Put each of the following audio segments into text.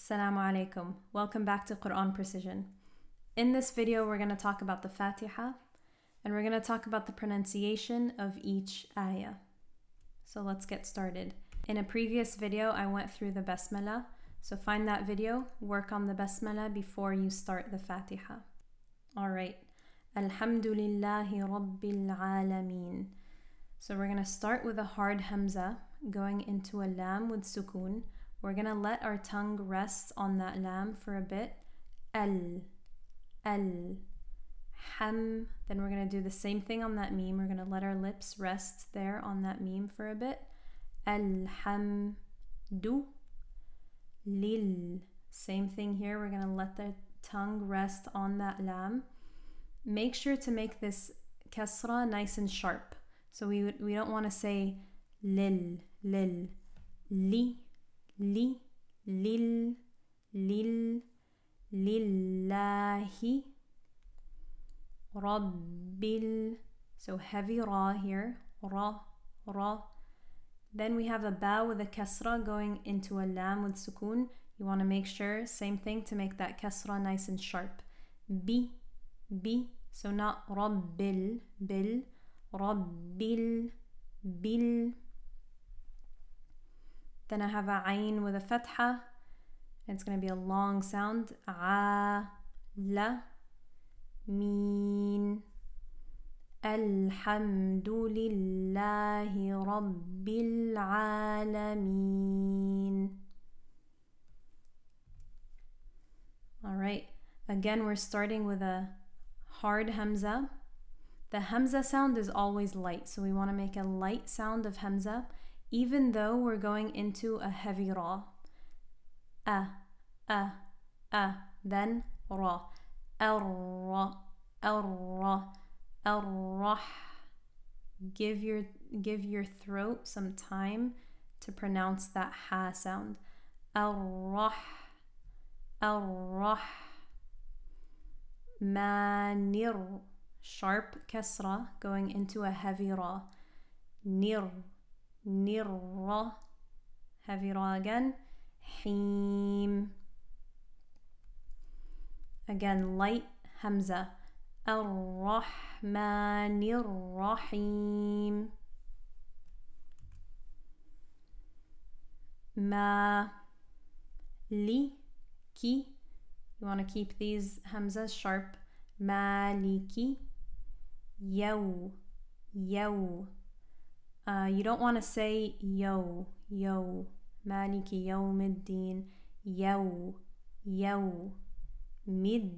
Assalamu alaikum. Welcome back to Quran Precision. In this video, we're going to talk about the Fatiha and we're going to talk about the pronunciation of each ayah. So let's get started. In a previous video, I went through the Basmala. So find that video, work on the Basmala before you start the Fatiha. Alright. Alhamdulillahi Rabbil Alameen. So we're going to start with a hard Hamza going into a Lam with Sukoon. We're going to let our tongue rest on that lam for a bit. Al, ham. Then we're going to do the same thing on that meme. We're going to let our lips rest there on that meme for a bit. Alhamdu, lil. Same thing here. We're going to let the tongue rest on that lam. Make sure to make this kasra nice and sharp. So we don't want to say lil, li. Li, lil, lillahi, rabbil. So heavy ra here, ra. Then we have a ba with a kasra going into a lam with sukoon. You want to make sure, same thing, to make that kasra nice and sharp. Bi. So not rabbil, bil, rabbil, bil. Then I have a ayn with a fatha. It's going to be a long sound. A, la, meen. Alhamdulillahi Rabbil Alameen. Alright, again we're starting with a hard Hamza. The Hamza sound is always light, so we want to make a light sound of Hamza, even though we're going into a heavy ra. Then ra. Al-rah. Give your throat some time to pronounce that ha sound. Al-rah. Manir. Sharp kasra going into a heavy ra. Nirra, heavy ra again. Heem. Again, light hamza. Ar-Rahmanir Rahim. Ma, li, ki. You want to keep these hamzas sharp. Maliki. Yow. You don't want to say yo. Maliki yawmiddin. Yow. Mid.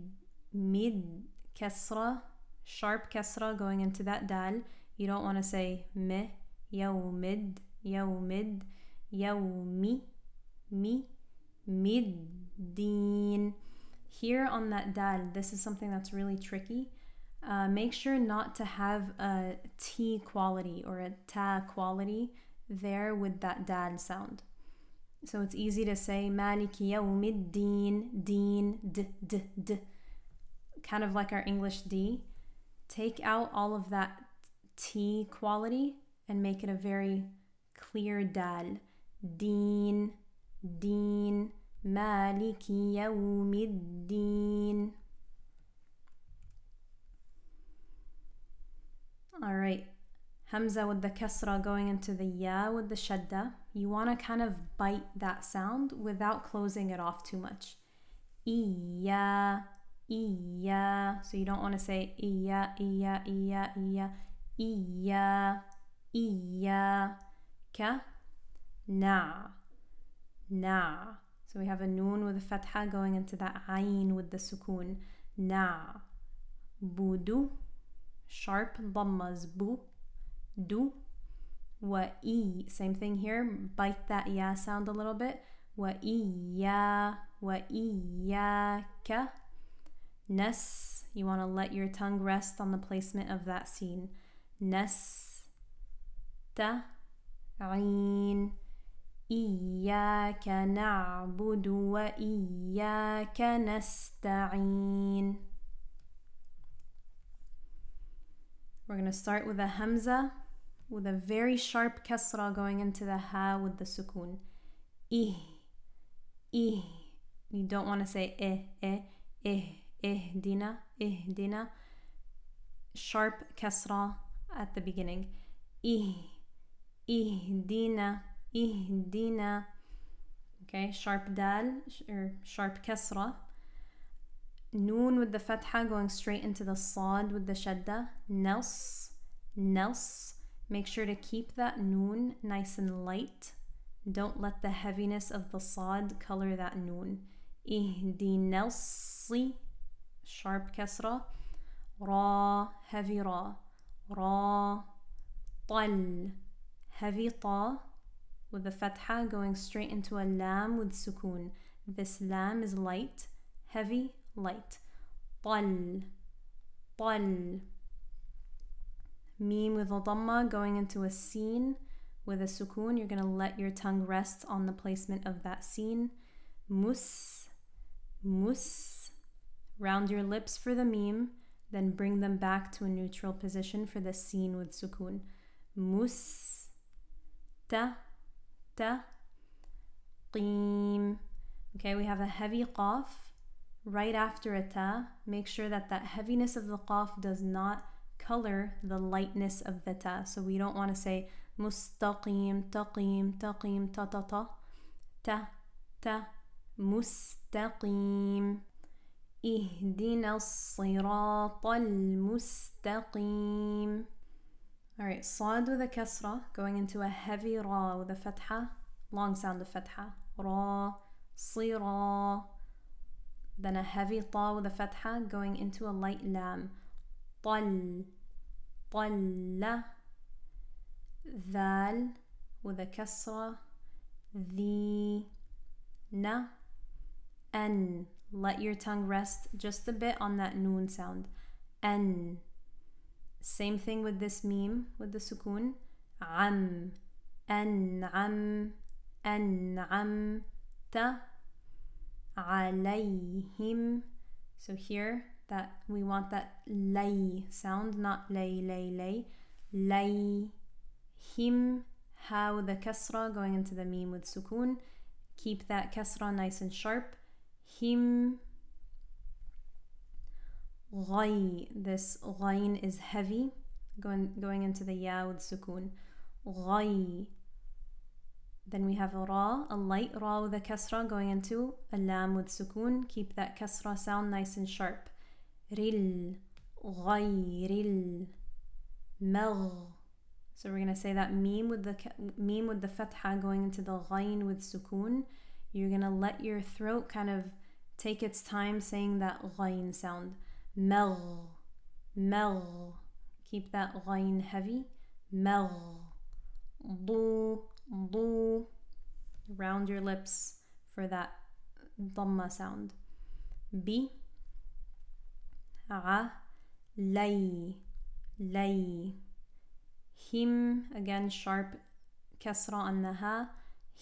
Kasra. Sharp kasra going into that dal. You don't want to say me. Yawmid. Yawmi. Middin. Here on that dal, this is something that's really tricky. Make sure not to have a T quality or a ta quality there with that dal sound. So it's easy to say Maliki yawmiddin, deen, d. Kind of like our English D. Take out all of that T quality and make it a very clear dal. Deen, Maliki yawmiddin. Alright, Hamza with the kasra going into the ya with the shadda. You want to kind of bite that sound without closing it off too much. Iya. So you don't want to say iya. Ka. Na. So we have a noon with a fatha going into that ayn with the sukoon. Na. Budu. Sharp dhammas. Bu. Du. Wa I. Same thing here. Bite that ya sound a little bit. Wa iya. Ka. Nas. You want to let your tongue rest on the placement of that scene. Nas. Ta. Ayn. Iyyaka na'budu wa iyyaka nasta'in. We're going to start with a hamza with a very sharp kasra going into the ha with the sukoon. You don't want to say ihdina. Sharp kasra at the beginning. Ihdina. Okay, sharp dal or sharp kasra. Noon with the fatha going straight into the sad with the shadda. Nels. Make sure to keep that noon nice and light. Don't let the heaviness of the sad color that noon. Ihdinelsi, sharp kasra. Ra, heavy ra. Ra, tal, heavy ta with the fatha going straight into a lam with sukoon. This lam is light, heavy, light. Tal. Mim with a dhamma going into a sin with a sukoon. You're going to let your tongue rest on the placement of that sin. Mus. Round your lips for the mim, then bring them back to a neutral position for the sin with sukoon. Mus. Ta. Qim. Okay, we have a heavy qaf right after a ta. Make sure that heaviness of the qaf does not color the lightness of the ta. So we don't want to say mustaqim, taqim, ta ta, mustaqim. Ihdina as-sirata al-mustaqim. Alright, sad with a kasra going into a heavy ra with a fatha, long sound of fatha. Ra, sira. Then a heavy ta with a fatha going into a light lam. Tal. Dhal with a kasra. The. Na. An. Let your tongue rest just a bit on that noon sound. An. Same thing with this meme with the sukoon. Am. An'am. An'amta. Alayhim. So here that we want that lay sound, not lay. Lay. Him. Ha with the kasra going into the meme with sukoon. Keep that kasra nice and sharp. Him. Ghay. This ghain is heavy, going into the ya with sukoon. Ghay. Then we have a ra, a light ra with a kasra going into a lam with sukoon. Keep that kasra sound nice and sharp. Ril. Ghayril. Magh. So we're going to say that meme with the fatha going into the ghain with sukoon. You're going to let your throat kind of take its time saying that ghain sound. Magh. Keep that ghain heavy. Magh. Du. Round your lips for that dhamma sound. Bi. A. Lay. Him. Again, sharp kasra on the ha.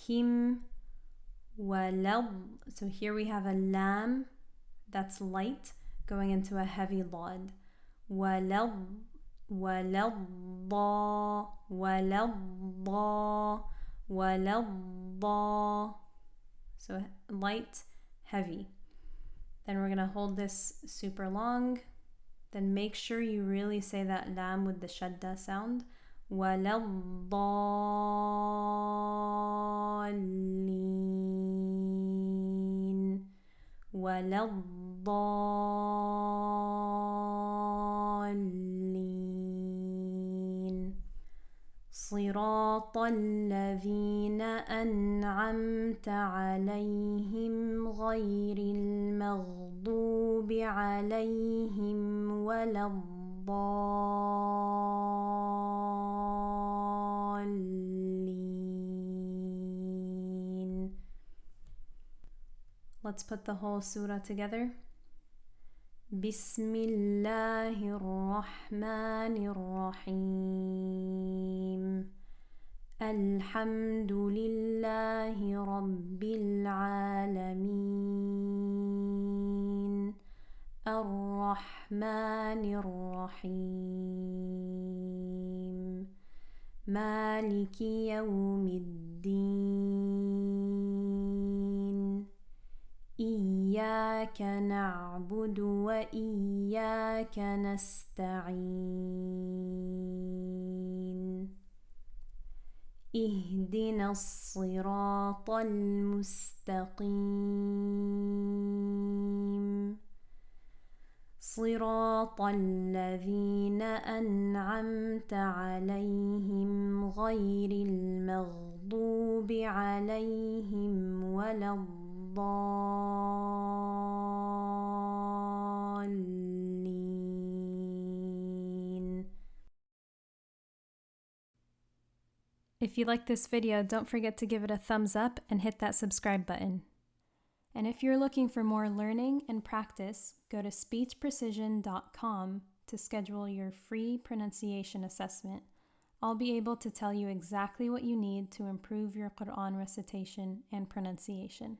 Him. Walad. So here we have a lam that's light going into a heavy lad. Walad. So light, heavy. Then we're going to hold this super long. Then make sure you really say that lam with the shadda sound. وَلَضَّالِّينَ صراط الذين أنعمت عليهم غير المغضوب عليهم ولا الضالين. Let's put the whole surah together. بسم الله الرحمن الرحيم الحمد لله رب العالمين الرحمن الرحيم مالك يوم الدين إياك نعبد وإياك نستعين اهدنا الصراط المستقيم صراط الذين أنعمت عليهم غير المغضوب عليهم ولا الضالين. If you like this video, don't forget to give it a thumbs up and hit that subscribe button. And if you're looking for more learning and practice, go to speechprecision.com to schedule your free pronunciation assessment. I'll be able to tell you exactly what you need to improve your Quran recitation and pronunciation.